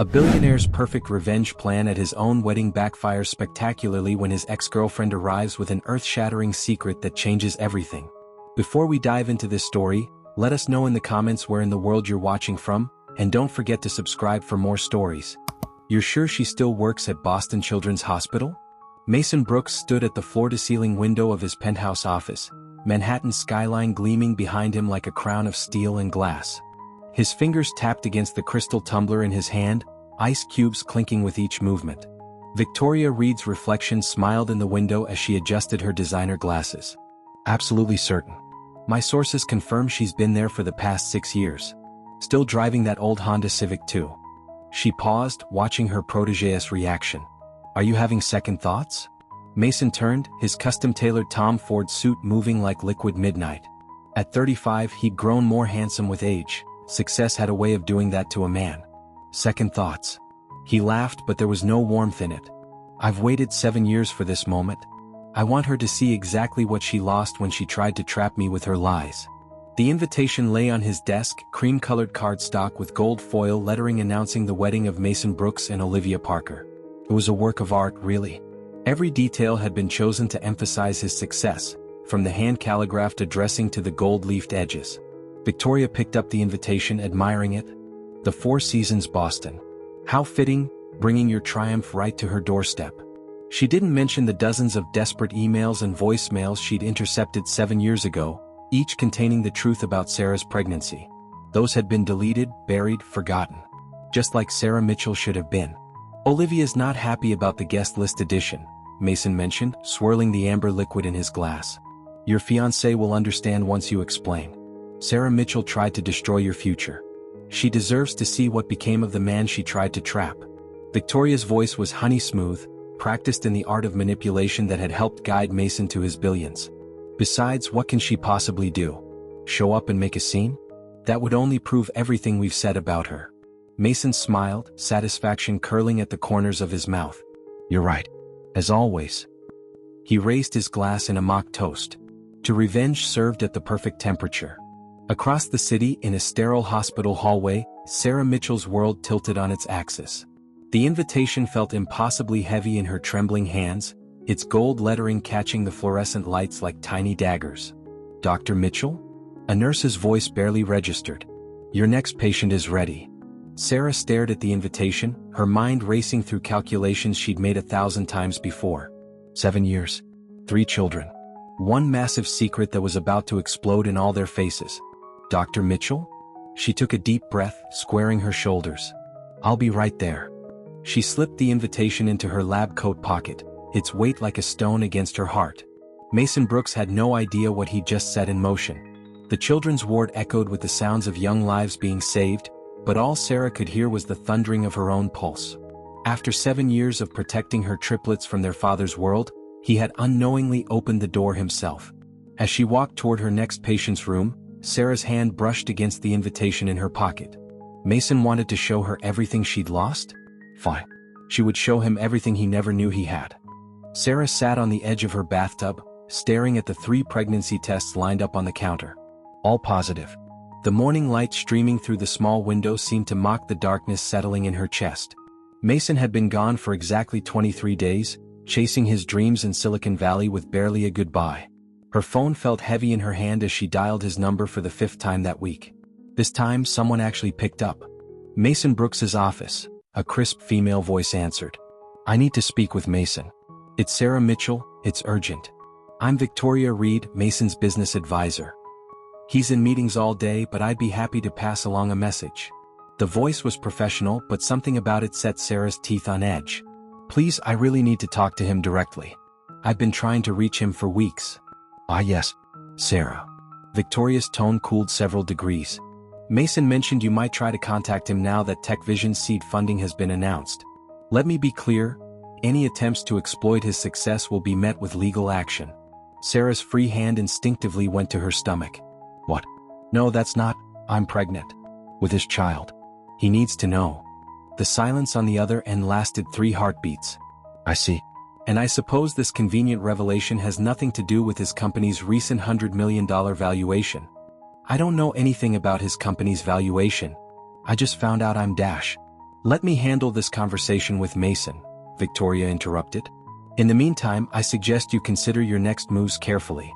A billionaire's perfect revenge plan at his own wedding backfires spectacularly when his ex-girlfriend arrives with an earth-shattering secret that changes everything. Before we dive into this story, let us know in the comments where in the world you're watching from, and don't forget to subscribe for more stories. You're sure she still works at Boston Children's Hospital? Mason Brooks stood at the floor-to-ceiling window of his penthouse office, Manhattan's skyline gleaming behind him like a crown of steel and glass. His fingers tapped against the crystal tumbler in his hand, ice cubes clinking with each movement. Victoria Reed's reflection smiled in the window as she adjusted her designer glasses. Absolutely certain. My sources confirm she's been there for the past 6 years. Still driving that old Honda Civic too. She paused, watching her protégé's reaction. Are you having second thoughts? Mason turned, his custom-tailored Tom Ford suit moving like liquid midnight. At 35, he'd grown more handsome with age. Success had a way of doing that to a man. Second thoughts. He laughed, but there was no warmth in it. I've waited 7 years for this moment. I want her to see exactly what she lost when she tried to trap me with her lies. The invitation lay on his desk, cream-colored cardstock with gold foil lettering announcing the wedding of Mason Brooks and Olivia Parker. It was a work of art, really. Every detail had been chosen to emphasize his success, from the hand-calligraphed addressing to the gold-leafed edges. Victoria picked up the invitation, admiring it. The Four Seasons Boston. How fitting, bringing your triumph right to her doorstep. She didn't mention the dozens of desperate emails and voicemails she'd intercepted 7 years ago, each containing the truth about Sarah's pregnancy. Those had been deleted, buried, forgotten. Just like Sarah Mitchell should have been. Olivia's not happy about the guest list addition, Mason mentioned, swirling the amber liquid in his glass. Your fiancé will understand once you explain. Sarah Mitchell tried to destroy your future. She deserves to see what became of the man she tried to trap. Victoria's voice was honey smooth, practiced in the art of manipulation that had helped guide Mason to his billions. Besides, what can she possibly do? Show up and make a scene? That would only prove everything we've said about her. Mason smiled, satisfaction curling at the corners of his mouth. You're right. As always. He raised his glass in a mock toast. To revenge served at the perfect temperature. Across the city, in a sterile hospital hallway, Sarah Mitchell's world tilted on its axis. The invitation felt impossibly heavy in her trembling hands, its gold lettering catching the fluorescent lights like tiny daggers. Dr. Mitchell? A nurse's voice barely registered. Your next patient is ready. Sarah stared at the invitation, her mind racing through calculations she'd made 1,000 times before. 7 years. 3 children. One massive secret that was about to explode in all their faces. Dr. Mitchell? She took a deep breath, squaring her shoulders. I'll be right there. She slipped the invitation into her lab coat pocket, its weight like a stone against her heart. Mason Brooks had no idea what he'd just set in motion. The children's ward echoed with the sounds of young lives being saved, but all Sarah could hear was the thundering of her own pulse. After 7 years of protecting her triplets from their father's world, he had unknowingly opened the door himself. As she walked toward her next patient's room, Sarah's hand brushed against the invitation in her pocket. Mason wanted to show her everything she'd lost? Fine. She would show him everything he never knew he had. Sarah sat on the edge of her bathtub, staring at the 3 pregnancy tests lined up on the counter. All positive. The morning light streaming through the small window seemed to mock the darkness settling in her chest. Mason had been gone for exactly 23 days, chasing his dreams in Silicon Valley with barely a goodbye. Her phone felt heavy in her hand as she dialed his number for the 5th time that week. This time, someone actually picked up. Mason Brooks's office, a crisp female voice answered. I need to speak with Mason. It's Sarah Mitchell, it's urgent. I'm Victoria Reed, Mason's business advisor. He's in meetings all day, but I'd be happy to pass along a message. The voice was professional, but something about it set Sarah's teeth on edge. Please, I really need to talk to him directly. I've been trying to reach him for weeks. Ah yes, Sarah. Victoria's tone cooled several degrees. Mason mentioned you might try to contact him now that TechVision's seed funding has been announced. Let me be clear, any attempts to exploit his success will be met with legal action. Sarah's free hand instinctively went to her stomach. What? No, that's not, I'm pregnant. With his child. He needs to know. The silence on the other end lasted 3 heartbeats. I see. And I suppose this convenient revelation has nothing to do with his company's recent $100 million valuation. I don't know anything about his company's valuation. I just found out I'm Dash. Let me handle this conversation with Mason, Victoria interrupted. In the meantime, I suggest you consider your next moves carefully.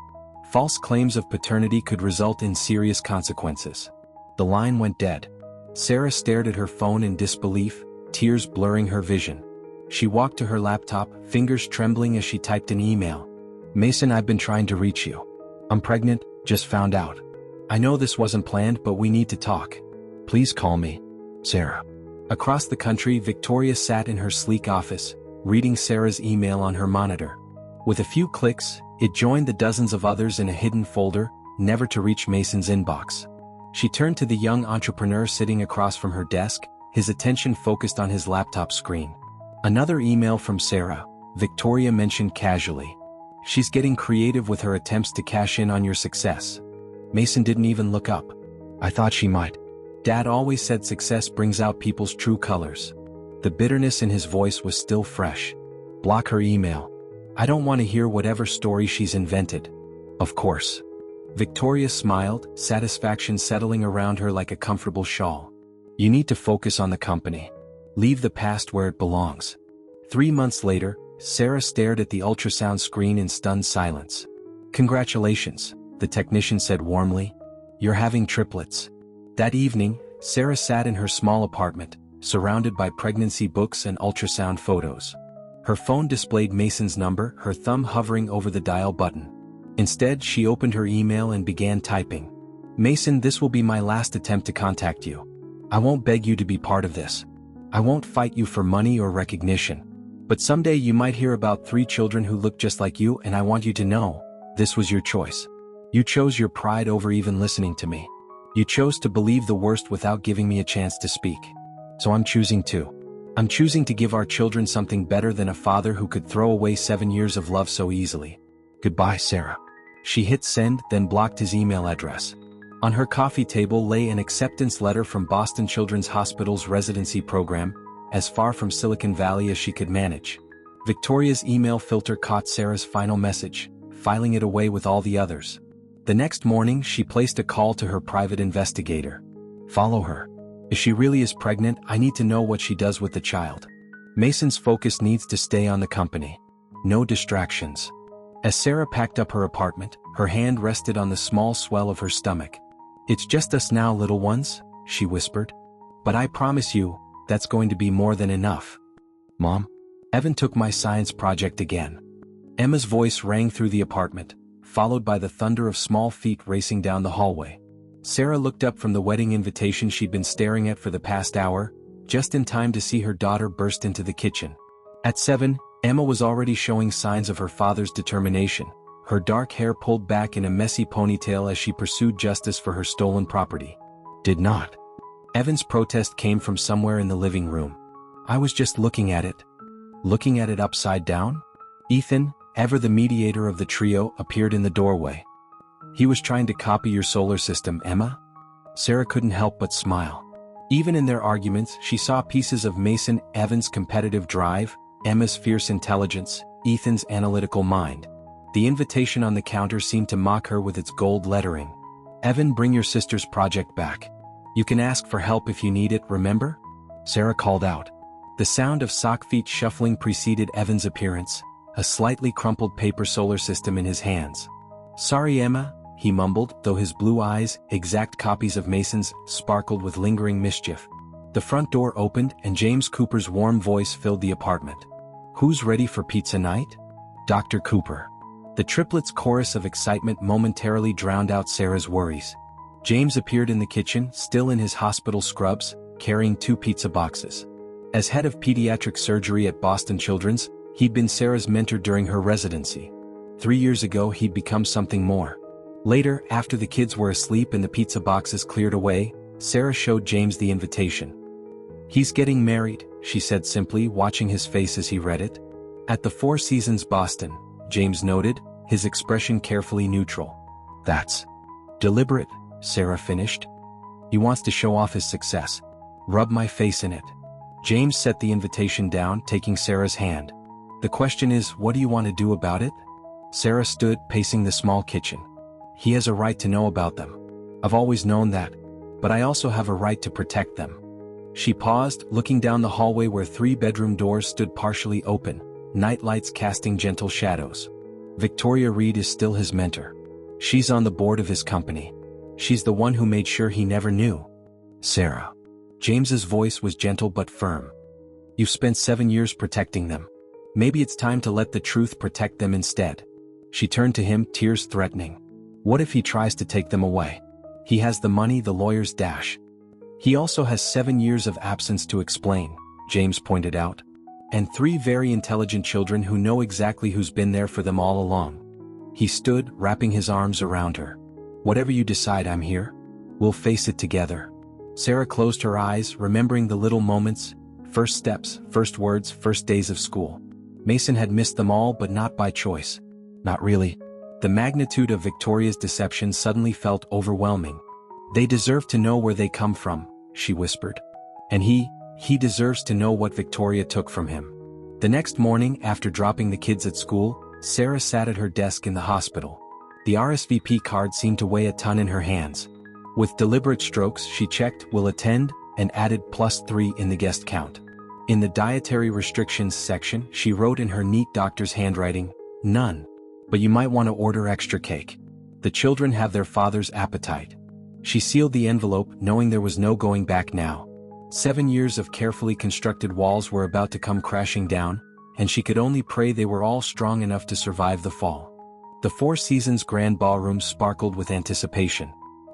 False claims of paternity could result in serious consequences. The line went dead. Sarah stared at her phone in disbelief, tears blurring her vision. She walked to her laptop, fingers trembling as she typed an email. Mason, I've been trying to reach you. I'm pregnant, just found out. I know this wasn't planned, but we need to talk. Please call me. Sarah. Across the country, Victoria sat in her sleek office, reading Sarah's email on her monitor. With a few clicks, it joined the dozens of others in a hidden folder, never to reach Mason's inbox. She turned to the young entrepreneur sitting across from her desk, his attention focused on his laptop screen. Another email from Sarah, Victoria mentioned casually. She's getting creative with her attempts to cash in on your success. Mason didn't even look up. I thought she might. Dad always said success brings out people's true colors. The bitterness in his voice was still fresh. Block her email. I don't want to hear whatever story she's invented. Of course. Victoria smiled, satisfaction settling around her like a comfortable shawl. You need to focus on the company. Leave the past where it belongs. 3 months later, Sarah stared at the ultrasound screen in stunned silence. Congratulations, the technician said warmly. You're having triplets. That evening, Sarah sat in her small apartment, surrounded by pregnancy books and ultrasound photos. Her phone displayed Mason's number, her thumb hovering over the dial button. Instead, she opened her email and began typing. Mason, this will be my last attempt to contact you. I won't beg you to be part of this. I won't fight you for money or recognition. But someday you might hear about 3 children who look just like you, and I want you to know, this was your choice. You chose your pride over even listening to me. You chose to believe the worst without giving me a chance to speak. So I'm choosing to. I'm choosing to give our children something better than a father who could throw away 7 years of love so easily. Goodbye, Sarah. She hit send, then blocked his email address. On her coffee table lay an acceptance letter from Boston Children's Hospital's residency program, as far from Silicon Valley as she could manage. Victoria's email filter caught Sarah's final message, filing it away with all the others. The next morning, she placed a call to her private investigator. Follow her. If she really is pregnant, I need to know what she does with the child. Mason's focus needs to stay on the company. No distractions. As Sarah packed up her apartment, her hand rested on the small swell of her stomach. It's just us now, little ones, she whispered. But I promise you, that's going to be more than enough. Mom? Evan took my science project again. Emma's voice rang through the apartment, followed by the thunder of small feet racing down the hallway. Sarah looked up from the wedding invitation she'd been staring at for the past hour, just in time to see her daughter burst into the kitchen. At 7, Emma was already showing signs of her father's determination, her dark hair pulled back in a messy ponytail as she pursued justice for her stolen property. Did not. Evan's protest came from somewhere in the living room. I was just looking at it. Looking at it upside down? Ethan, ever the mediator of the trio, appeared in the doorway. He was trying to copy your solar system, Emma? Sarah couldn't help but smile. Even in their arguments, she saw pieces of Mason Evan's competitive drive, Emma's fierce intelligence, Ethan's analytical mind. The invitation on the counter seemed to mock her with its gold lettering. Evan, bring your sister's project back. You can ask for help if you need it, remember? Sarah called out. The sound of sock feet shuffling preceded Evan's appearance, a slightly crumpled paper solar system in his hands. Sorry, Emma, he mumbled, though his blue eyes, exact copies of Mason's, sparkled with lingering mischief. The front door opened and James Cooper's warm voice filled the apartment. Who's ready for pizza night? Dr. Cooper. The triplets' chorus of excitement momentarily drowned out Sarah's worries. James appeared in the kitchen, still in his hospital scrubs, carrying 2 pizza boxes. As head of pediatric surgery at Boston Children's, he'd been Sarah's mentor during her residency. 3 years ago, he'd become something more. Later, after the kids were asleep and the pizza boxes cleared away, Sarah showed James the invitation. He's getting married, she said simply, watching his face as he read it. At the Four Seasons Boston, James noted, his expression carefully neutral. That's deliberate, Sarah finished. He wants to show off his success. Rub my face in it. James set the invitation down, taking Sarah's hand. The question is, what do you want to do about it? Sarah stood, pacing the small kitchen. He has a right to know about them. I've always known that. But I also have a right to protect them. She paused, looking down the hallway where 3 bedroom doors stood partially open, night lights casting gentle shadows. Victoria Reed is still his mentor. She's on the board of his company. She's the one who made sure he never knew. Sarah. James's voice was gentle but firm. You've spent 7 years protecting them. Maybe it's time to let the truth protect them instead. She turned to him, tears threatening. What if he tries to take them away? He has the money, the lawyers dash. He also has 7 years of absence to explain, James pointed out. And 3 very intelligent children who know exactly who's been there for them all along. He stood, wrapping his arms around her. Whatever you decide, I'm here. We'll face it together. Sarah closed her eyes, remembering the little moments, first steps, first words, first days of school. Mason had missed them all, but not by choice. Not really. The magnitude of Victoria's deception suddenly felt overwhelming. They deserve to know where they come from, she whispered. And he deserves to know what Victoria took from him. The next morning, after dropping the kids at school, Sarah sat at her desk in the hospital. The RSVP card seemed to weigh a ton in her hands. With deliberate strokes, she checked "will attend" and added +3 in the guest count. In the dietary restrictions section, she wrote in her neat doctor's handwriting, "None. But you might want to order extra cake. The children have their father's appetite." She sealed the envelope, knowing there was no going back now. 7 years of carefully constructed walls were about to come crashing down, and she could only pray they were all strong enough to survive the fall. The Four Seasons Grand Ballroom sparkled with anticipation.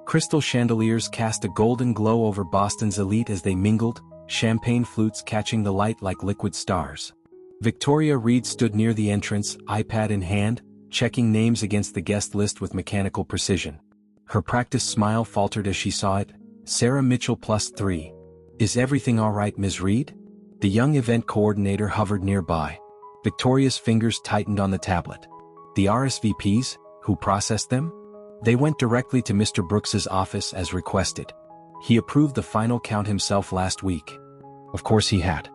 Crystal chandeliers cast a golden glow over Boston's elite as they mingled, champagne flutes catching the light like liquid stars. Victoria Reed stood near the entrance, iPad in hand, checking names against the guest list with mechanical precision. Her practiced smile faltered as she saw it. Sarah Mitchell +3. Is everything all right, Ms. Reed? The young event coordinator hovered nearby. Victoria's fingers tightened on the tablet. The RSVPs, who processed them? They went directly to Mr. Brooks's office as requested. He approved the final count himself last week. Of course he had.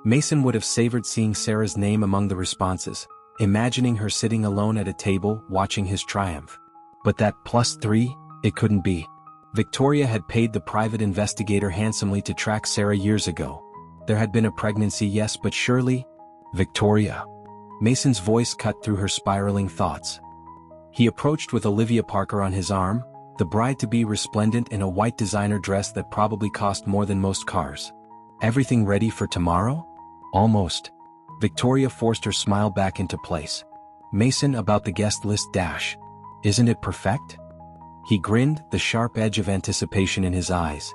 Mason would have savored seeing Sarah's name among the responses, imagining her sitting alone at a table, watching his triumph. But that +3, it couldn't be. Victoria had paid the private investigator handsomely to track Sarah years ago. There had been a pregnancy, yes, but surely... Victoria. Mason's voice cut through her spiraling thoughts. He approached with Olivia Parker on his arm, the bride-to-be resplendent in a white designer dress that probably cost more than most cars. Everything ready for tomorrow? Almost. Victoria forced her smile back into place. Mason, about the guest list dash. Isn't it perfect? He grinned, the sharp edge of anticipation in his eyes.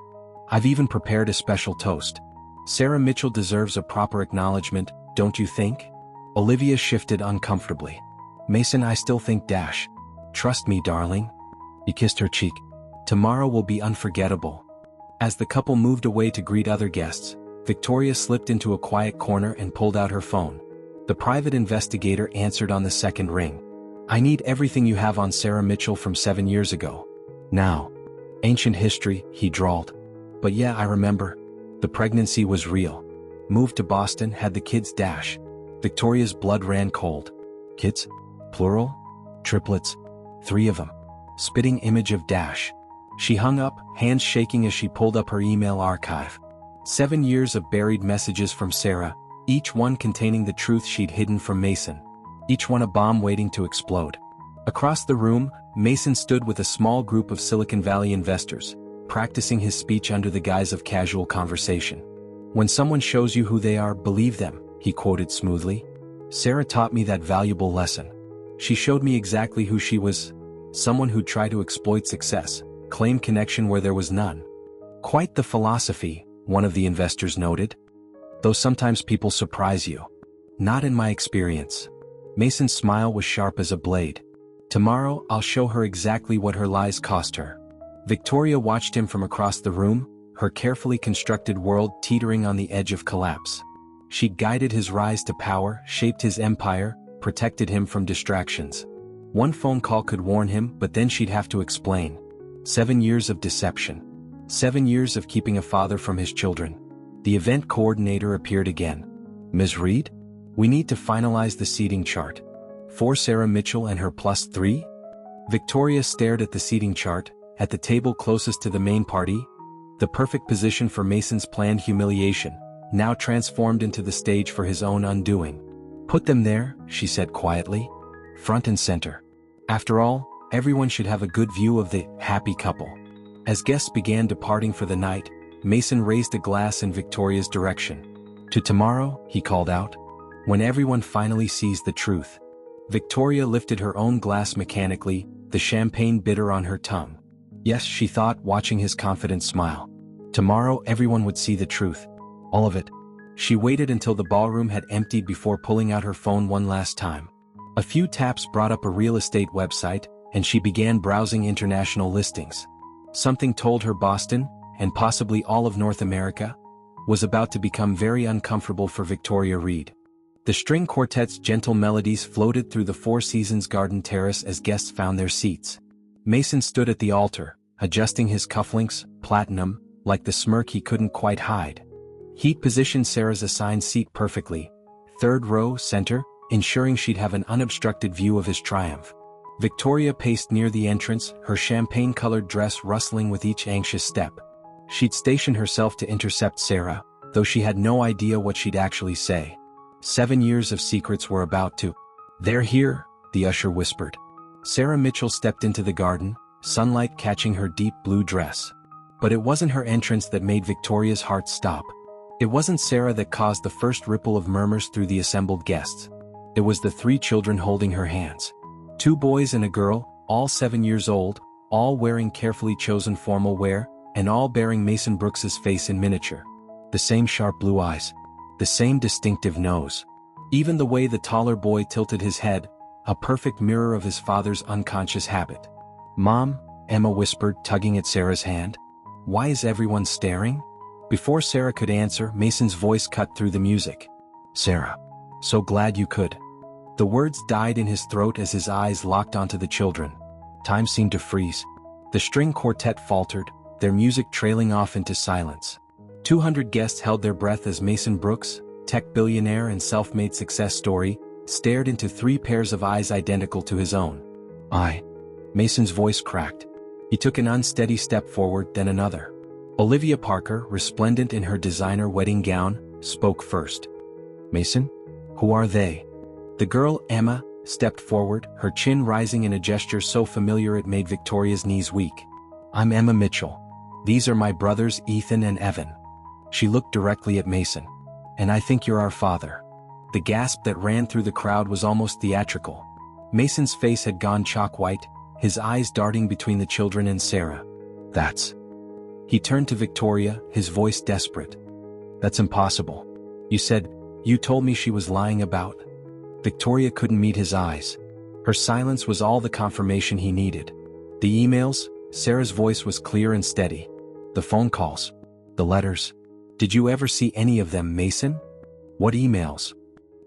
I've even prepared a special toast. Sarah Mitchell deserves a proper acknowledgement, don't you think? Olivia shifted uncomfortably. Mason, I still think dash. Trust me, darling. He kissed her cheek. Tomorrow will be unforgettable. As the couple moved away to greet other guests, Victoria slipped into a quiet corner and pulled out her phone. The private investigator answered on the second ring. I need everything you have on Sarah Mitchell from 7 years ago. Now. Ancient history, he drawled. But yeah, I remember. The pregnancy was real. Moved to Boston, had the kids dash. Victoria's blood ran cold. Kids? Plural? Triplets? 3 of them. Spitting image of dash. She hung up, hands shaking as she pulled up her email archive. 7 years of buried messages from Sarah, each one containing the truth she'd hidden from Mason. Each one a bomb waiting to explode. Across the room, Mason stood with a small group of Silicon Valley investors, practicing his speech under the guise of casual conversation. When someone shows you who they are, believe them, he quoted smoothly. Sarah taught me that valuable lesson. She showed me exactly who she was. Someone who'd try to exploit success, claim connection where there was none. Quite the philosophy, one of the investors noted. Though sometimes people surprise you. Not in my experience. Mason's smile was sharp as a blade. Tomorrow, I'll show her exactly what her lies cost her. Victoria watched him from across the room, her carefully constructed world teetering on the edge of collapse. She guided his rise to power, shaped his empire, protected him from distractions. One phone call could warn him, but then she'd have to explain. 7 years of deception. 7 years of keeping a father from his children. The event coordinator appeared again. Ms. Reed? We need to finalize the seating chart. For Sarah Mitchell and her +3? Victoria stared at the seating chart, at the table closest to the main party. The perfect position for Mason's planned humiliation, now transformed into the stage for his own undoing. "Put them there," she said quietly. "Front and center. After all, everyone should have a good view of the happy couple." As guests began departing for the night, Mason raised a glass in Victoria's direction. "To tomorrow," he called out. "When everyone finally sees the truth." Victoria lifted her own glass mechanically, the champagne bitter on her tongue. Yes, she thought, watching his confident smile. Tomorrow everyone would see the truth. All of it. She waited until the ballroom had emptied before pulling out her phone one last time. A few taps brought up a real estate website, and she began browsing international listings. Something told her Boston, and possibly all of North America, was about to become very uncomfortable for Victoria Reed. The string quartet's gentle melodies floated through the Four Seasons garden terrace as guests found their seats. Mason stood at the altar, adjusting his cufflinks, platinum, like the smirk he couldn't quite hide. He'd positioned Sarah's assigned seat perfectly, third row, center, ensuring she'd have an unobstructed view of his triumph. Victoria paced near the entrance, her champagne-colored dress rustling with each anxious step. She'd stationed herself to intercept Sarah, though she had no idea what she'd actually say. 7 years of secrets were about to. "They're here," the usher whispered. Sarah Mitchell stepped into the garden, sunlight catching her deep blue dress. But it wasn't her entrance that made Victoria's heart stop. It wasn't Sarah that caused the first ripple of murmurs through the assembled guests. It was the 3 children holding her hands. 2 boys and a girl, all 7 years old, all wearing carefully chosen formal wear, and all bearing Mason Brooks's face in miniature. The same sharp blue eyes. The same distinctive nose. Even the way the taller boy tilted his head, a perfect mirror of his father's unconscious habit. "Mom," Emma whispered, tugging at Sarah's hand. "Why is everyone staring?" Before Sarah could answer, Mason's voice cut through the music. "Sarah, so glad you could." The words died in his throat as his eyes locked onto the children. Time seemed to freeze. The string quartet faltered, their music trailing off into silence. 200 guests held their breath as Mason Brooks, tech billionaire and self-made success story, stared into 3 pairs of eyes identical to his own. Mason's voice cracked. He took an unsteady step forward, then another. Olivia Parker, resplendent in her designer wedding gown, spoke first. "Mason? Who are they?" The girl, Emma, stepped forward, her chin rising in a gesture so familiar it made Victoria's knees weak. "I'm Emma Mitchell. These are my brothers Ethan and Evan." She looked directly at Mason. "And I think you're our father." The gasp that ran through the crowd was almost theatrical. Mason's face had gone chalk white, his eyes darting between the children and Sarah. "That's..." He turned to Victoria, his voice desperate. "That's impossible. You told me she was lying about..." Victoria couldn't meet his eyes. Her silence was all the confirmation he needed. "The emails," Sarah's voice was clear and steady. "The phone calls. The letters. Did you ever see any of them, Mason?" "What emails?"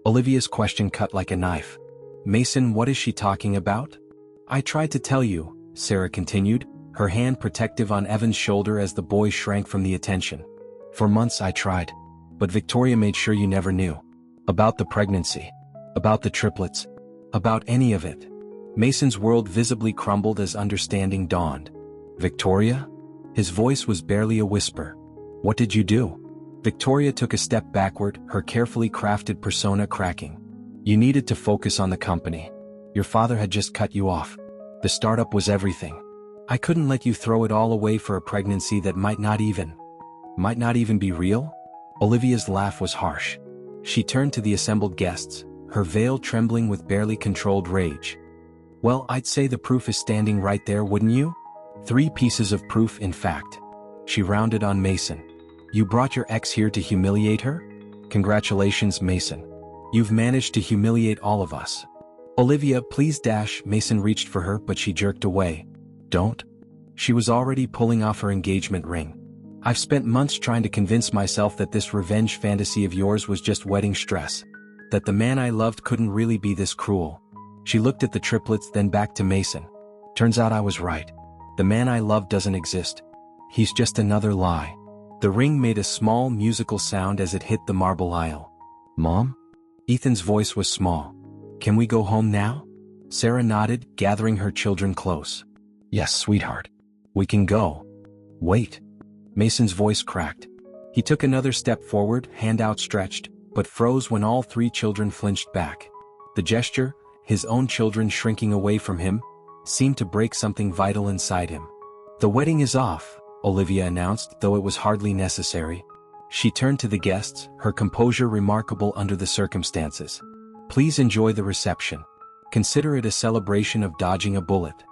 Olivia's question cut like a knife. "Mason, what is she talking about?" "I tried to tell you," Sarah continued, her hand protective on Evan's shoulder as the boy shrank from the attention. "For months I tried. But Victoria made sure you never knew. About the pregnancy. About the triplets. About any of it." Mason's world visibly crumbled as understanding dawned. "Victoria?" His voice was barely a whisper. "What did you do?" Victoria took a step backward, her carefully crafted persona cracking. "You needed to focus on the company. Your father had just cut you off. The startup was everything. I couldn't let you throw it all away for a pregnancy that might not even be real?" Olivia's laugh was harsh. She turned to the assembled guests, her veil trembling with barely controlled rage. "Well, I'd say the proof is standing right there, wouldn't you? 3 pieces of proof, in fact." She rounded on Mason. "You brought your ex here to humiliate her? Congratulations, Mason. You've managed to humiliate all of us." "Olivia, please dash." Mason reached for her, but she jerked away. "Don't." She was already pulling off her engagement ring. "I've spent months trying to convince myself that this revenge fantasy of yours was just wedding stress. That the man I loved couldn't really be this cruel." She looked at the triplets, then back to Mason. "Turns out I was right. The man I love doesn't exist. He's just another lie." The ring made a small musical sound as it hit the marble aisle. "Mom?" Ethan's voice was small. "Can we go home now?" Sarah nodded, gathering her children close. "Yes, sweetheart. We can go. Wait." Mason's voice cracked. He took another step forward, hand outstretched, but froze when all three children flinched back. The gesture, his own children shrinking away from him, seemed to break something vital inside him. "The wedding is off," Olivia announced, though it was hardly necessary. She turned to the guests, her composure remarkable under the circumstances. "Please enjoy the reception. Consider it a celebration of dodging a bullet."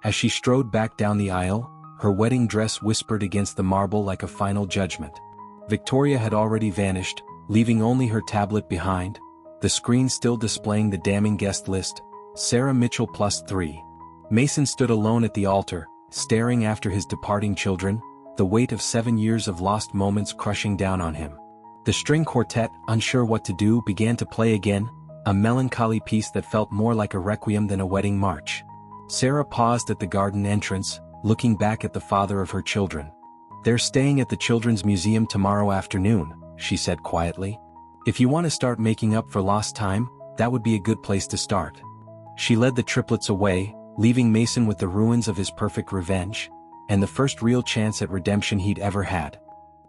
As she strode back down the aisle, her wedding dress whispered against the marble like a final judgment. Victoria had already vanished, leaving only her tablet behind, the screen still displaying the damning guest list: Sarah Mitchell +3. Mason stood alone at the altar, staring after his departing children, the weight of 7 years of lost moments crushing down on him. The string quartet, unsure what to do, began to play again, a melancholy piece that felt more like a requiem than a wedding march. Sarah paused at the garden entrance, looking back at the father of her children. "They're staying at the Children's Museum tomorrow afternoon," she said quietly. "If you want to start making up for lost time, that would be a good place to start." She led the triplets away, leaving Mason with the ruins of his perfect revenge, and the first real chance at redemption he'd ever had.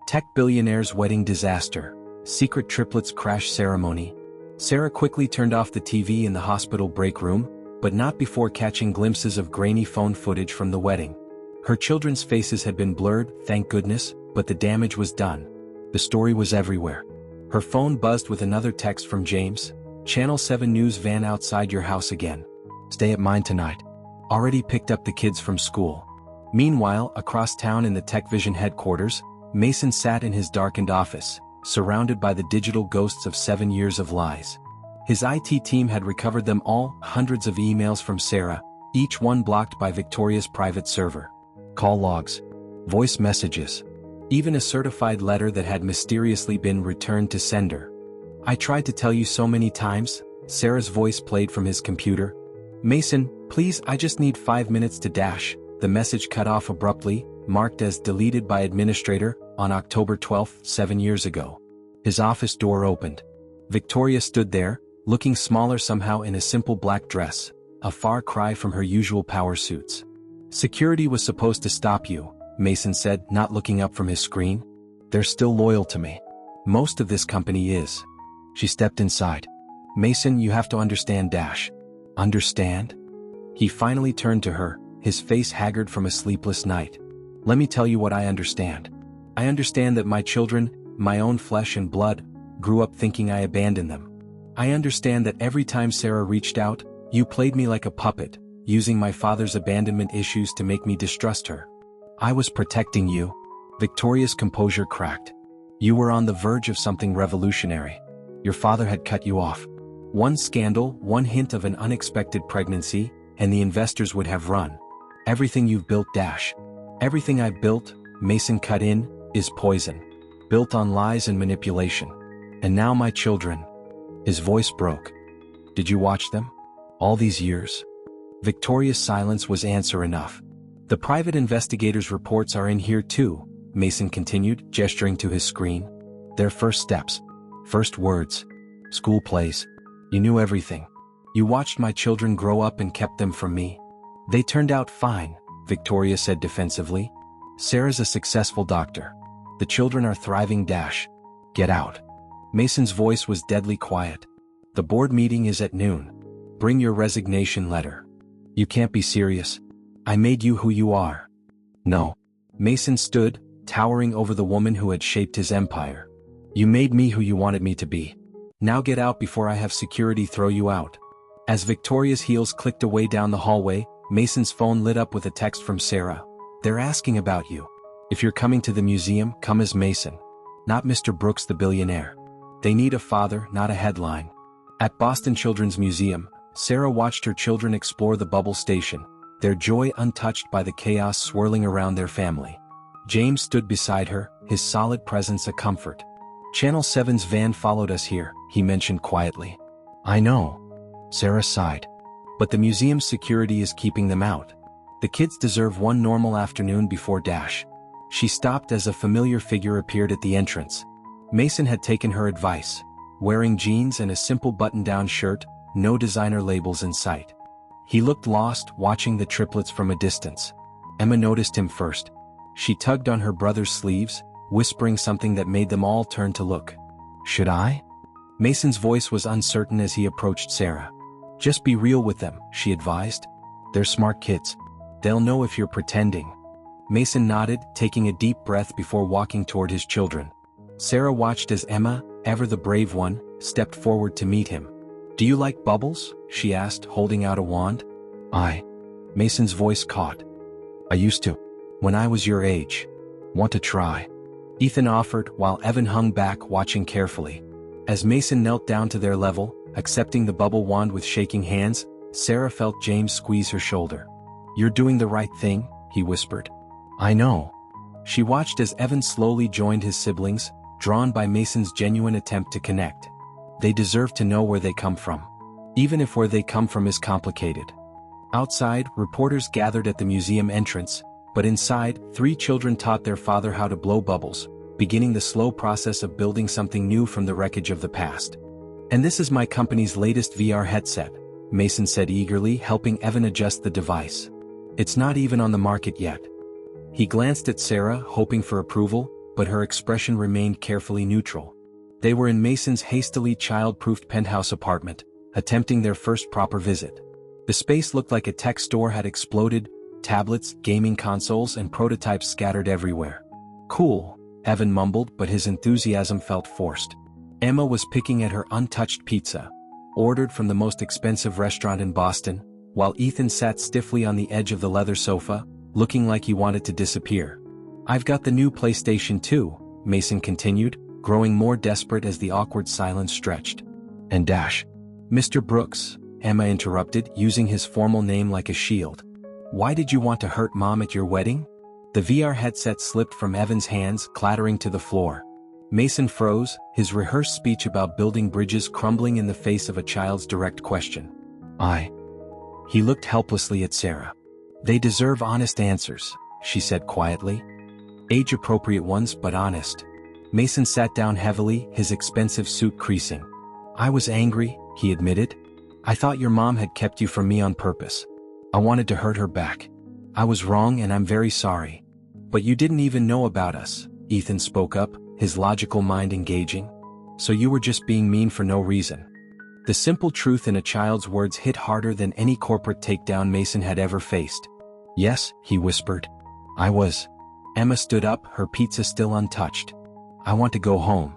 Tech billionaire's wedding disaster. Secret triplets crash ceremony. Sarah quickly turned off the TV in the hospital break room, but not before catching glimpses of grainy phone footage from the wedding. Her children's faces had been blurred, thank goodness, but the damage was done. The story was everywhere. Her phone buzzed with another text from James. "Channel 7 News van outside your house again. Stay at mine tonight. Already picked up the kids from school." Meanwhile, across town in the TechVision headquarters, Mason sat in his darkened office, surrounded by the digital ghosts of 7 years of lies. His IT team had recovered them all, hundreds of emails from Sarah, each one blocked by Victoria's private server. Call logs, voice messages, even a certified letter that had mysteriously been returned to sender. "I tried to tell you so many times," Sarah's voice played from his computer. "Mason, please, I just need 5 minutes to dash." The message cut off abruptly, marked as deleted by administrator, on October 12, 7 years ago. His office door opened. Victoria stood there, looking smaller somehow in a simple black dress, a far cry from her usual power suits. "Security was supposed to stop you," Mason said, not looking up from his screen. "They're still loyal to me. Most of this company is." She stepped inside. "Mason, you have to understand dash." "Understand?" He finally turned to her, his face haggard from a sleepless night. "Let me tell you what I understand. I understand that my children, my own flesh and blood, grew up thinking I abandoned them. I understand that every time Sarah reached out, you played me like a puppet, using my father's abandonment issues to make me distrust her. I was protecting you." Victoria's composure cracked. "You were on the verge of something revolutionary. Your father had cut you off. One scandal, one hint of an unexpected pregnancy, and the investors would have run. Everything you've built dash. Everything I've built," Mason cut in, "is poison. Built on lies and manipulation. And now my children." His voice broke. "Did you watch them? All these years?" Victoria's silence was answer enough. "The private investigators' reports are in here too," Mason continued, gesturing to his screen. "Their first steps. First words. School plays. You knew everything. You watched my children grow up and kept them from me. They turned out fine," Victoria said defensively. "Sarah's a successful doctor. The children are thriving dash. Get out." Mason's voice was deadly quiet. "The board meeting is at noon. Bring your resignation letter." "You can't be serious. I made you who you are." "No." Mason stood, towering over the woman who had shaped his empire. "You made me who you wanted me to be. Now get out before I have security throw you out." As Victoria's heels clicked away down the hallway, Mason's phone lit up with a text from Sarah. "They're asking about you. If you're coming to the museum, come as Mason. Not Mr. Brooks the billionaire. They need a father, not a headline." At Boston Children's Museum, Sarah watched her children explore the bubble station, their joy untouched by the chaos swirling around their family. James stood beside her, his solid presence a comfort. "Channel 7's van followed us here," he mentioned quietly. "I know." Sarah sighed. "But the museum's security is keeping them out. The kids deserve one normal afternoon before dash." She stopped as a familiar figure appeared at the entrance. Mason had taken her advice. Wearing jeans and a simple button-down shirt, no designer labels in sight. He looked lost, watching the triplets from a distance. Emma noticed him first. She tugged on her brother's sleeves, whispering something that made them all turn to look. "Should I?" Mason's voice was uncertain as he approached Sarah. "Just be real with them," she advised. "They're smart kids. They'll know if you're pretending." Mason nodded, taking a deep breath before walking toward his children. Sarah watched as Emma, ever the brave one, stepped forward to meet him. "Do you like bubbles?" she asked, holding out a wand. Mason's voice caught. "I used to. When I was your age. Want to try?" Ethan offered, while Evan hung back watching carefully. As Mason knelt down to their level, accepting the bubble wand with shaking hands, Sarah felt James squeeze her shoulder. "You're doing the right thing," he whispered. "I know." She watched as Evan slowly joined his siblings, drawn by Mason's genuine attempt to connect. They deserve to know where they come from. Even if where they come from is complicated. Outside, reporters gathered at the museum entrance, but inside, 3 children taught their father how to blow bubbles, beginning the slow process of building something new from the wreckage of the past. "And this is my company's latest VR headset," Mason said eagerly, helping Evan adjust the device. "It's not even on the market yet." He glanced at Sarah, hoping for approval, but her expression remained carefully neutral. They were in Mason's hastily child-proofed penthouse apartment, attempting their first proper visit. The space looked like a tech store had exploded, tablets, gaming consoles, and prototypes scattered everywhere. "Cool," Evan mumbled, but his enthusiasm felt forced. Emma was picking at her untouched pizza, ordered from the most expensive restaurant in Boston, while Ethan sat stiffly on the edge of the leather sofa, looking like he wanted to disappear. "I've got the new PlayStation 2, Mason continued, growing more desperate as the awkward silence stretched. "And dash." "Mr. Brooks," Emma interrupted, using his formal name like a shield. "Why did you want to hurt Mom at your wedding?" The VR headset slipped from Evan's hands, clattering to the floor. Mason froze, his rehearsed speech about building bridges crumbling in the face of a child's direct question. He looked helplessly at Sarah. "They deserve honest answers," she said quietly. "Age-appropriate ones, but honest." Mason sat down heavily, his expensive suit creasing. "I was angry," he admitted. "I thought your mom had kept you from me on purpose. I wanted to hurt her back. I was wrong and I'm very sorry." "But you didn't even know about us," Ethan spoke up, his logical mind engaging. "So you were just being mean for no reason." The simple truth in a child's words hit harder than any corporate takedown Mason had ever faced. "Yes," he whispered. "I was." Emma stood up, her pizza still untouched. "I want to go home."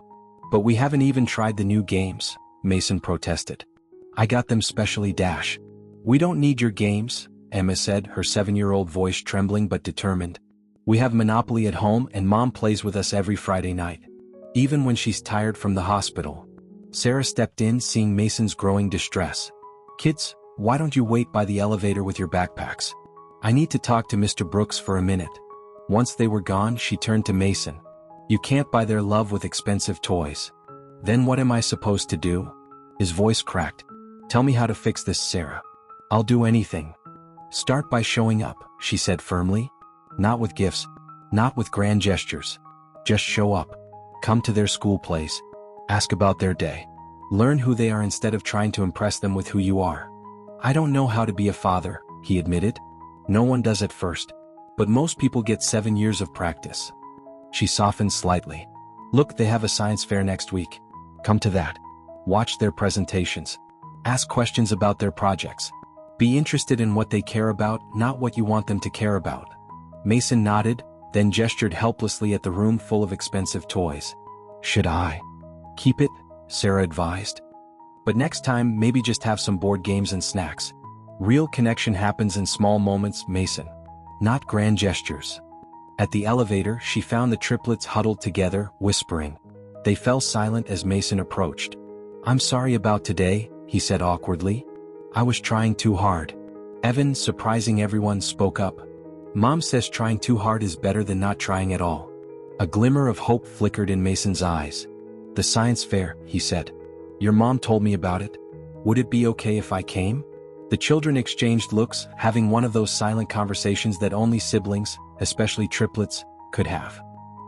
"But we haven't even tried the new games," Mason protested. "I got them specially dash." "We don't need your games," Emma said, her 7-year-old voice trembling but determined. "We have Monopoly at home and Mom plays with us every Friday night. Even when she's tired from the hospital." Sarah stepped in, seeing Mason's growing distress. "Kids, why don't you wait by the elevator with your backpacks? I need to talk to Mr. Brooks for a minute." Once they were gone, she turned to Mason. "You can't buy their love with expensive toys." "Then what am I supposed to do?" His voice cracked. "Tell me how to fix this, Sarah. I'll do anything." "Start by showing up," she said firmly. "Not with gifts. Not with grand gestures. Just show up. Come to their school plays. Ask about their day. Learn who they are instead of trying to impress them with who you are." "I don't know how to be a father," he admitted. "No one does at first. But most people get 7 years of practice." She softened slightly. "Look, they have a science fair next week. Come to that. Watch their presentations. Ask questions about their projects. Be interested in what they care about, not what you want them to care about." Mason nodded, then gestured helplessly at the room full of expensive toys. "Should I keep it?" Sarah advised. "But next time, maybe just have some board games and snacks. Real connection happens in small moments, Mason. Not grand gestures." At the elevator, she found the triplets huddled together, whispering. They fell silent as Mason approached. "I'm sorry about today," he said awkwardly. "I was trying too hard." Evan, surprising everyone, spoke up. "Mom says trying too hard is better than not trying at all." A glimmer of hope flickered in Mason's eyes. "The science fair," he said. "Your mom told me about it. Would it be okay if I came?" The children exchanged looks, having one of those silent conversations that only siblings, especially triplets, could have.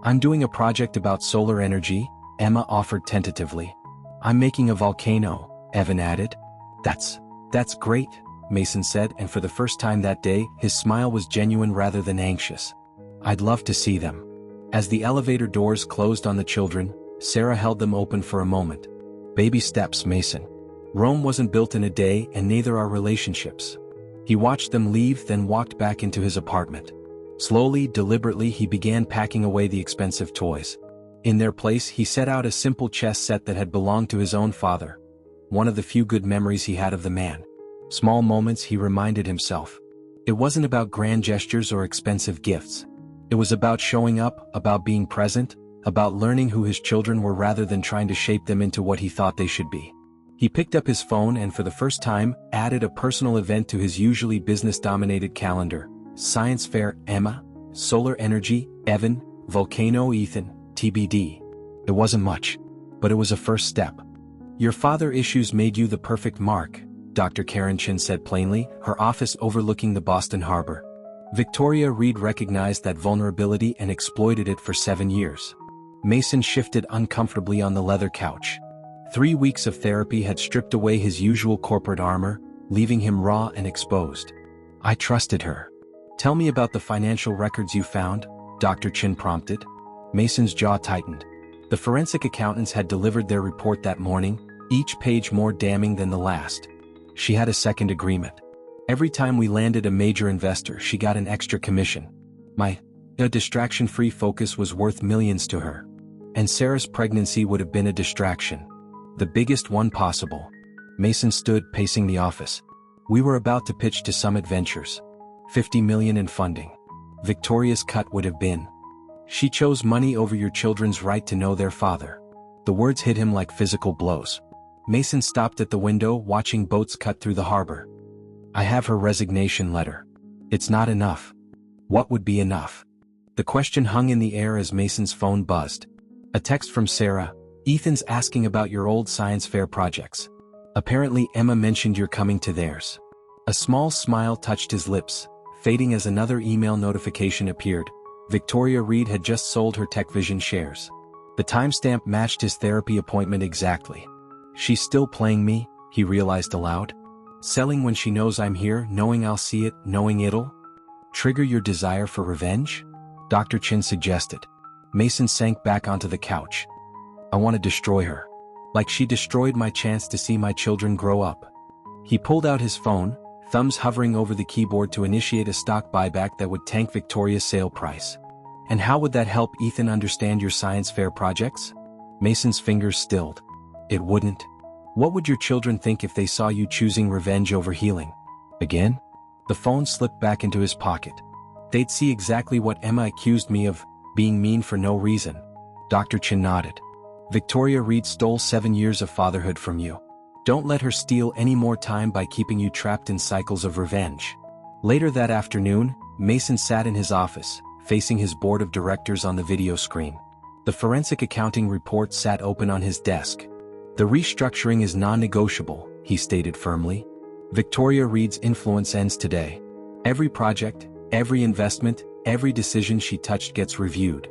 "I'm doing a project about solar energy," Emma offered tentatively. "I'm making a volcano," Evan added. That's great," Mason said, and for the first time that day, his smile was genuine rather than anxious. I'd love to see them. As the elevator doors closed on the children, Sarah held them open for a moment. Baby steps, Mason. Rome wasn't built in a day, and neither are relationships. He watched them leave, then walked back into his apartment. Slowly, deliberately, he began packing away the expensive toys. In their place, he set out a simple chess set that had belonged to his own father. One of the few good memories he had of the man. Small moments, he reminded himself. It wasn't about grand gestures or expensive gifts. It was about showing up, about being present, about learning who his children were rather than trying to shape them into what he thought they should be. He picked up his phone and for the first time, added a personal event to his usually business-dominated calendar. Science fair, Emma. Solar energy, Evan. Volcano, Ethan. TBD. It wasn't much, but it was a first step. Your father issues made you the perfect mark, Dr. Karen Chin said plainly, her office overlooking the Boston Harbor. Victoria Reed recognized that vulnerability and exploited it for 7 years. Mason shifted uncomfortably on the leather couch. 3 weeks of therapy had stripped away his usual corporate armor, leaving him raw and exposed. I trusted her. Tell me about the financial records you found, Dr. Chin prompted. Mason's jaw tightened. The forensic accountants had delivered their report that morning, each page more damning than the last. She had a second agreement. Every time we landed a major investor, she got an extra commission. My distraction-free focus was worth millions to her. And Sarah's pregnancy would have been a distraction. The biggest one possible. Mason stood pacing the office. We were about to pitch to Summit Ventures. $50 million in funding. Victoria's cut would have been. She chose money over your children's right to know their father. The words hit him like physical blows. Mason stopped at the window, watching boats cut through the harbor. I have her resignation letter. It's not enough. What would be enough? The question hung in the air as Mason's phone buzzed. A text from Sarah. Ethan's asking about your old science fair projects. Apparently Emma mentioned you're coming to theirs. A small smile touched his lips, fading as another email notification appeared. Victoria Reed had just sold her TechVision shares. The timestamp matched his therapy appointment exactly. She's still playing me, he realized aloud. Selling when she knows I'm here, knowing I'll see it, knowing it'll trigger your desire for revenge? Dr. Chin suggested. Mason sank back onto the couch. I want to destroy her. Like she destroyed my chance to see my children grow up. He pulled out his phone, thumbs hovering over the keyboard to initiate a stock buyback that would tank Victoria's sale price. And how would that help Ethan understand your science fair projects? Mason's fingers stilled. It wouldn't. What would your children think if they saw you choosing revenge over healing? Again? The phone slipped back into his pocket. They'd see exactly what Emma accused me of, being mean for no reason. Dr. Chin nodded. Victoria Reed stole 7 years of fatherhood from you. Don't let her steal any more time by keeping you trapped in cycles of revenge. Later that afternoon, Mason sat in his office, facing his board of directors on the video screen. The forensic accounting report sat open on his desk. The restructuring is non-negotiable, he stated firmly. Victoria Reed's influence ends today. Every project, every investment, every decision she touched gets reviewed.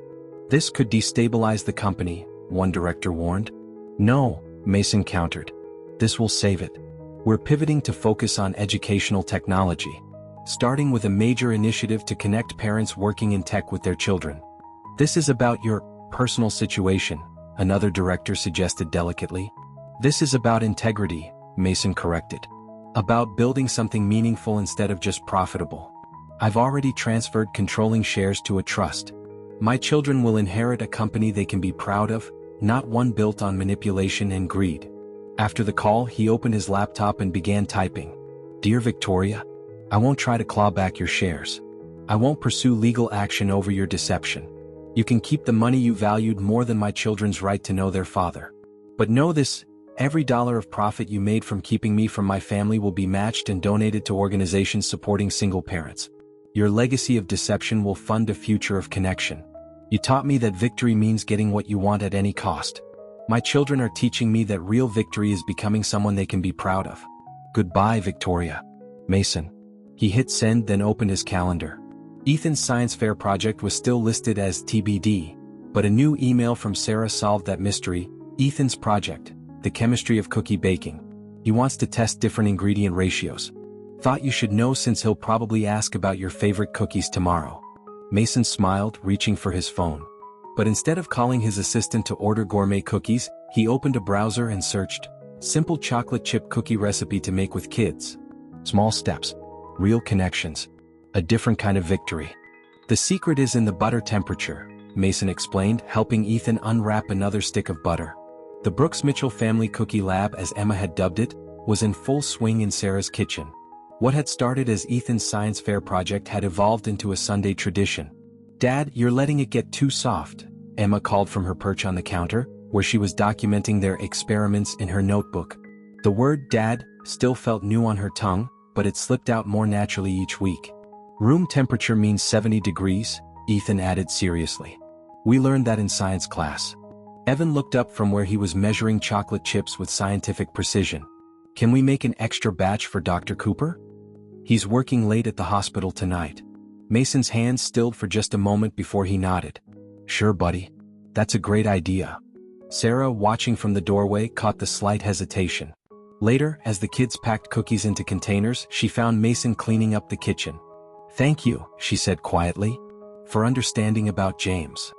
This could destabilize the company, one director warned. No, Mason countered. This will save it. We're pivoting to focus on educational technology, starting with a major initiative to connect parents working in tech with their children. This is about your personal situation, another director suggested delicately. This is about integrity, Mason corrected. About building something meaningful instead of just profitable. I've already transferred controlling shares to a trust. My children will inherit a company they can be proud of, not one built on manipulation and greed. After the call, he opened his laptop and began typing. Dear Victoria, I won't try to claw back your shares. I won't pursue legal action over your deception. You can keep the money you valued more than my children's right to know their father. But know this, every dollar of profit you made from keeping me from my family will be matched and donated to organizations supporting single parents. Your legacy of deception will fund a future of connection. You taught me that victory means getting what you want at any cost. My children are teaching me that real victory is becoming someone they can be proud of. Goodbye, Victoria. Mason. He hit send, then opened his calendar. Ethan's science fair project was still listed as TBD, but a new email from Sarah solved that mystery. Ethan's project, the chemistry of cookie baking. He wants to test different ingredient ratios. Thought you should know since he'll probably ask about your favorite cookies tomorrow. Mason smiled, reaching for his phone. But instead of calling his assistant to order gourmet cookies, he opened a browser and searched, "Simple chocolate chip cookie recipe to make with kids." Small steps. Real connections. A different kind of victory. "The secret is in the butter temperature," Mason explained, helping Ethan unwrap another stick of butter. The Brooks Mitchell Family Cookie Lab, as Emma had dubbed it, was in full swing in Sarah's kitchen. What had started as Ethan's science fair project had evolved into a Sunday tradition. "Dad, you're letting it get too soft," Emma called from her perch on the counter, where she was documenting their experiments in her notebook. The word "dad" still felt new on her tongue, but it slipped out more naturally each week. "Room temperature means 70 degrees, Ethan added seriously. "We learned that in science class." Evan looked up from where he was measuring chocolate chips with scientific precision. "Can we make an extra batch for Dr. Cooper? He's working late at the hospital tonight." Mason's hands stilled for just a moment before he nodded. "Sure, buddy. That's a great idea." Sarah, watching from the doorway, caught the slight hesitation. Later, as the kids packed cookies into containers, she found Mason cleaning up the kitchen. "Thank you," she said quietly, "for understanding about James."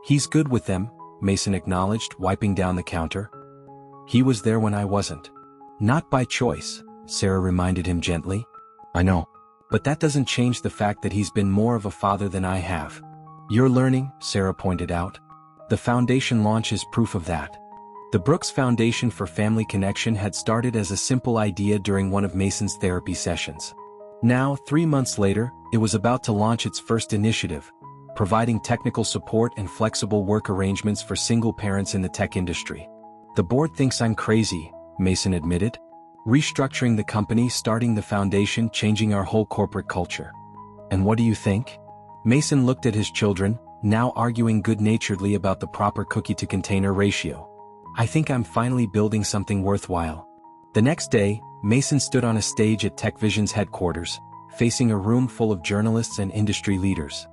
"He's good with them," Mason acknowledged, wiping down the counter. "He was there when I wasn't." "Not by choice," Sarah reminded him gently. "I know. But that doesn't change the fact that he's been more of a father than I have." "You're learning," Sarah pointed out. "The foundation launch is proof of that." The Brooks Foundation for Family Connection had started as a simple idea during one of Mason's therapy sessions. Now, 3 months later, it was about to launch its first initiative, providing technical support and flexible work arrangements for single parents in the tech industry. "The board thinks I'm crazy," Mason admitted. "Restructuring the company, starting the foundation, changing our whole corporate culture." "And what do you think?" Mason looked at his children, now arguing good-naturedly about the proper cookie-to-container ratio. "I think I'm finally building something worthwhile." The next day, Mason stood on a stage at TechVision's headquarters, facing a room full of journalists and industry leaders.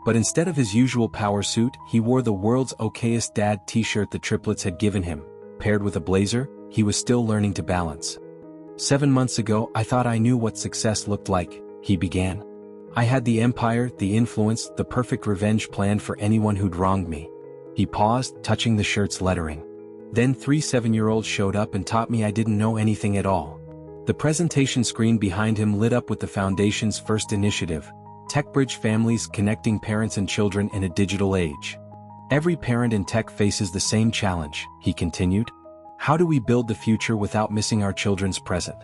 But instead of his usual power suit, he wore the world's okayest dad t-shirt the triplets had given him. Paired with a blazer, he was still learning to balance. "7 months ago, I thought I knew what success looked like," he began. "I had the empire, the influence, the perfect revenge plan for anyone who'd wronged me." He paused, touching the shirt's lettering. "Then 3 7-year-olds showed up and taught me I didn't know anything at all." The presentation screen behind him lit up with the Foundation's first initiative, TechBridge Families, connecting parents and children in a digital age. "Every parent in tech faces the same challenge," he continued. "How do we build the future without missing our children's present?"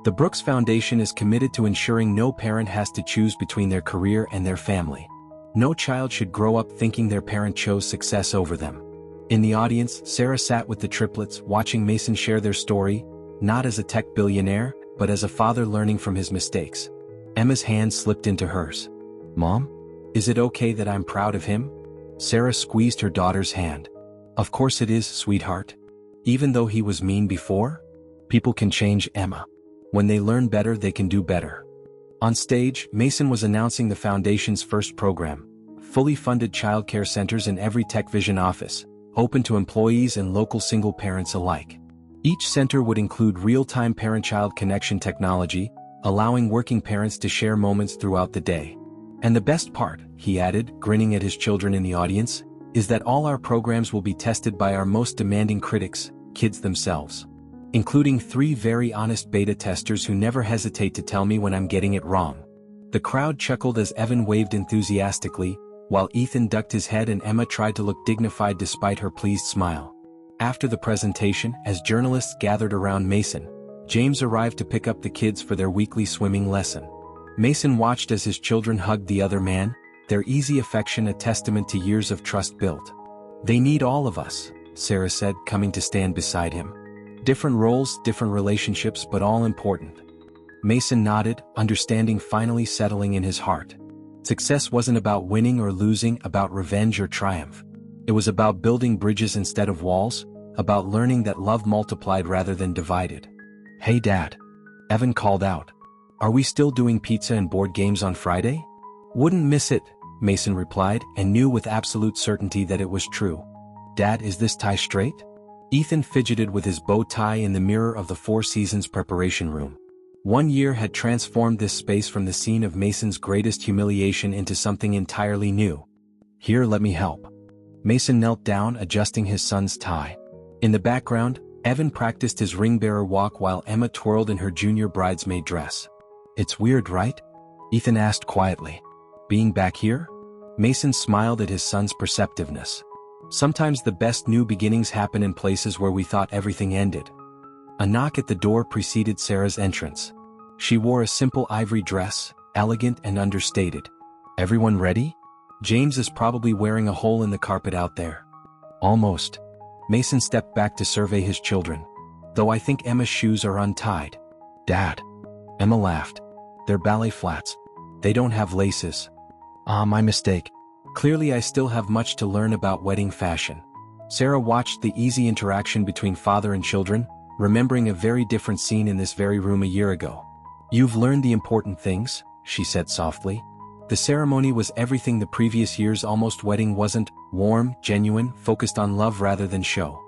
The Brooks Foundation is committed to ensuring no parent has to choose between their career and their family. No child should grow up thinking their parent chose success over them. In the audience, Sarah sat with the triplets, watching Mason share their story, not as a tech billionaire, but as a father learning from his mistakes. Emma's hand slipped into hers. "Mom? Is it okay that I'm proud of him?" Sarah squeezed her daughter's hand. "Of course it is, sweetheart. Even though he was mean before? People can change, Emma. When they learn better, they can do better." On stage, Mason was announcing the Foundation's first program, fully funded childcare centers in every TechVision office, open to employees and local single parents alike. Each center would include real-time parent-child connection technology, allowing working parents to share moments throughout the day. "And the best part," he added, grinning at his children in the audience, "is that all our programs will be tested by our most demanding critics, kids themselves. Including 3 very honest beta testers who never hesitate to tell me when I'm getting it wrong." The crowd chuckled as Evan waved enthusiastically, while Ethan ducked his head and Emma tried to look dignified despite her pleased smile. After the presentation, as journalists gathered around Mason, James arrived to pick up the kids for their weekly swimming lesson. Mason watched as his children hugged the other man, their easy affection a testament to years of trust built. "They need all of us," Sarah said, coming to stand beside him. "Different roles, different relationships, but all important." Mason nodded, understanding finally settling in his heart. Success wasn't about winning or losing, about revenge or triumph. It was about building bridges instead of walls, about learning that love multiplied rather than divided. "Hey Dad," Evan called out. "Are we still doing pizza and board games on Friday?" "Wouldn't miss it," Mason replied, and knew with absolute certainty that it was true. "Dad, is this tie straight?" Ethan fidgeted with his bow tie in the mirror of the Four Seasons preparation room. 1 year had transformed this space from the scene of Mason's greatest humiliation into something entirely new. "Here, let me help." Mason knelt down, adjusting his son's tie. In the background, Evan practiced his ring-bearer walk while Emma twirled in her junior bridesmaid dress. "It's weird, right?" Ethan asked quietly. "Being back here?" Mason smiled at his son's perceptiveness. "Sometimes the best new beginnings happen in places where we thought everything ended." A knock at the door preceded Sarah's entrance. She wore a simple ivory dress, elegant and understated. "Everyone ready?" "James is probably wearing a hole in the carpet out there." "Almost." Mason stepped back to survey his children. "Though I think Emma's shoes are untied." "Dad." Emma laughed. "They're ballet flats. They don't have laces." "Ah, my mistake. Clearly I still have much to learn about wedding fashion." Sarah watched the easy interaction between father and children, remembering a very different scene in this very room a year ago. "You've learned the important things," she said softly. The ceremony was everything the previous year's almost wedding wasn't: warm, genuine, focused on love rather than show.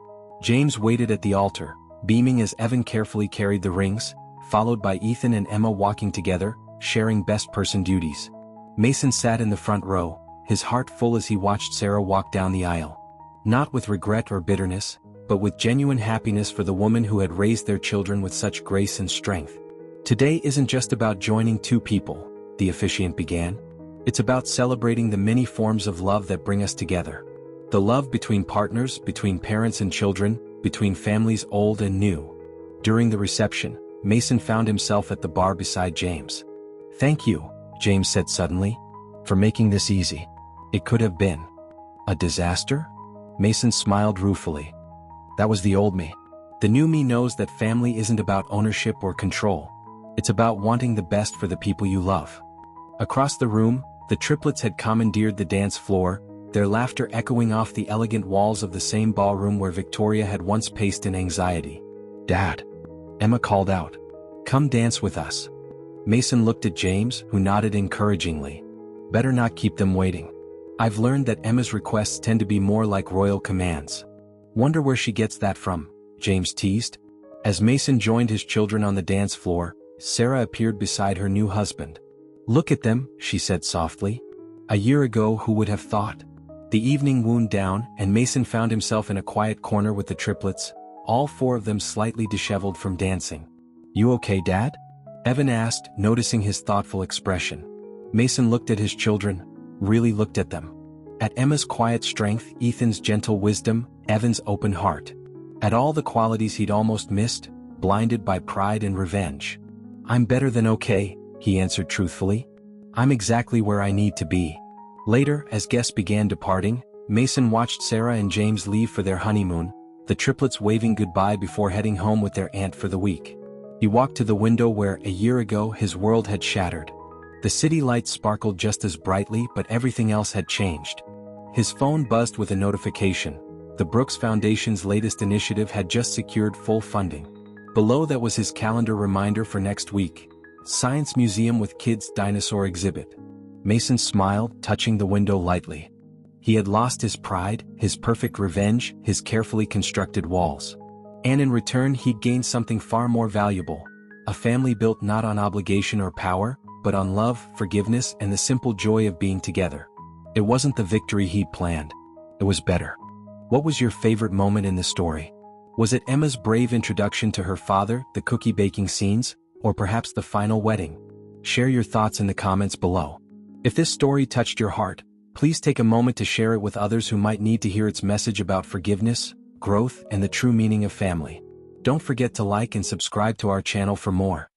James waited at the altar, beaming as Evan carefully carried the rings, followed by Ethan and Emma walking together, sharing best person duties. Mason sat in the front row, his heart full as he watched Sarah walk down the aisle. Not with regret or bitterness, but with genuine happiness for the woman who had raised their children with such grace and strength. "Today isn't just about joining two people," the officiant began. "It's about celebrating the many forms of love that bring us together. The love between partners, between parents and children, between families old and new." During the reception, Mason found himself at the bar beside James. "Thank you," James said suddenly, "for making this easy. It could have been a disaster?" Mason smiled ruefully. "That was the old me. The new me knows that family isn't about ownership or control. It's about wanting the best for the people you love." Across the room, the triplets had commandeered the dance floor, their laughter echoing off the elegant walls of the same ballroom where Victoria had once paced in anxiety. "Dad," Emma called out. "Come dance with us." Mason looked at James, who nodded encouragingly. "Better not keep them waiting. I've learned that Emma's requests tend to be more like royal commands." "Wonder where she gets that from," James teased. As Mason joined his children on the dance floor, Sarah appeared beside her new husband. "Look at them," she said softly. "A year ago, who would have thought?" The evening wound down, and Mason found himself in a quiet corner with the triplets, all four of them slightly disheveled from dancing. "You okay, Dad?" Evan asked, noticing his thoughtful expression. Mason looked at his children, really looked at them. At Emma's quiet strength, Ethan's gentle wisdom, Evan's open heart. At all the qualities he'd almost missed, blinded by pride and revenge. "I'm better than okay," he answered truthfully. "I'm exactly where I need to be." Later, as guests began departing, Mason watched Sarah and James leave for their honeymoon, the triplets waving goodbye before heading home with their aunt for the week. He walked to the window where, a year ago, his world had shattered. The city lights sparkled just as brightly, but everything else had changed. His phone buzzed with a notification. The Brooks Foundation's latest initiative had just secured full funding. Below that was his calendar reminder for next week: Science Museum with Kids Dinosaur Exhibit. Mason smiled, touching the window lightly. He had lost his pride, his perfect revenge, his carefully constructed walls. And in return he'd gained something far more valuable: a family built not on obligation or power, but on love, forgiveness, and the simple joy of being together. It wasn't the victory he'd planned. It was better. What was your favorite moment in the story? Was it Emma's brave introduction to her father, the cookie baking scenes, or perhaps the final wedding? Share your thoughts in the comments below. If this story touched your heart, please take a moment to share it with others who might need to hear its message about forgiveness, growth, and the true meaning of family. Don't forget to like and subscribe to our channel for more.